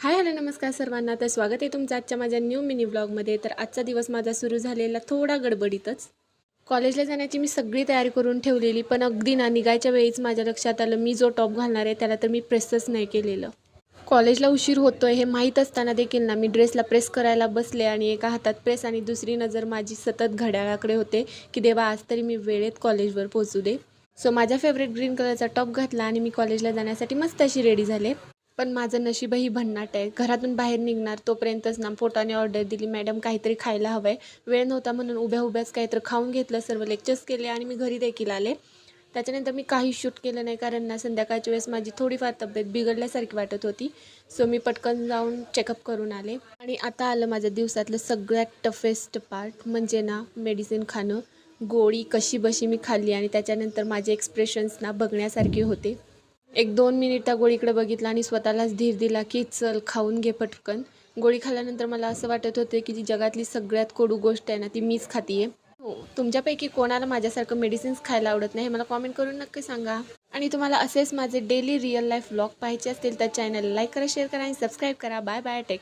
Hi hello नमस्कार सर्वांना. तर स्वागत आहे तुमचं आजच्या माझ्या न्यू मिनी व्लॉगमध्ये. तर आजचा दिवस माझा सुरू झालेला थोडा गडबडीतच. कॉलेजला जाण्याची मी सगळी तयारी करून ठेवलेली, पण अगदी ना निघायच्या वेळीच माझ्या लक्षात आलं मी जो टॉप घालणार आहे त्याला तर मी प्रेसच नाही केलेलं. कॉलेजला उशीर होतोय हे माहीत असताना देखील ना मी ड्रेसला प्रेस करायला बसले आणि एका हातात प्रेस आणि दुसरी नजर माझी सतत घड्याळाकडे होते की देवा आज तरी मी वेळेत कॉलेजवर पोहोचू दे. सो माझ्या फेवरेट ग्रीन कलरचा टॉप घातला आणि मी कॉलेजला जाण्यासाठी मस्त अशी रेडी झाले. पण माझं नशीबही भन्नाट आहे. घरातून बाहेर निघणार तोपर्यंतच ना पोटाने ऑर्डर दिली, मॅडम काहीतरी खायला हवं आहे. वेळ नव्हता म्हणून उभ्या उभ्याच काहीतरी खाऊन घेतलं, सर्व लेक्चर्स केले आणि मी घरी देखील आले. त्याच्यानंतर मी काही शूट केलं नाही कारण ना संध्याकाळच्या वेळेस माझी थोडीफार तब्येत बिघडल्यासारखी वाटत होती. सो मी पटकन जाऊन चेकअप करून आले. आणि आता आलं माझ्या दिवसातलं सगळ्यात टफेस्ट पार्ट, म्हणजे ना मेडिसिन खाणं. गोळी कशी बशी मी खाल्ली आणि त्याच्यानंतर माझे एक्सप्रेशन्स ना बघण्यासारखे होते. 1-2 मिनिट त्या गोळीकडे बघितलं आणि स्वतःलाच धीर दिला की चल खाऊन घे पटकन. गोळी खाल्ल्यानंतर मला असं वाटत होते की जी जगातली सगळ्यात कडू गोष्ट आहे ना ती मीच खातीये. हो, तुमच्यापैकी कोणाला माझ्यासारखं मेडिसिन्स खायला आवडत नाही हे मला कॉमेंट करून नक्की सांगा. आणि तुम्हाला असेच माझे डेली रिअल लाईफ व्लॉग पाहायचे असतील तर चॅनल लाईक करा, शेअर करा आणि सबस्क्राईब करा. Bye bye, take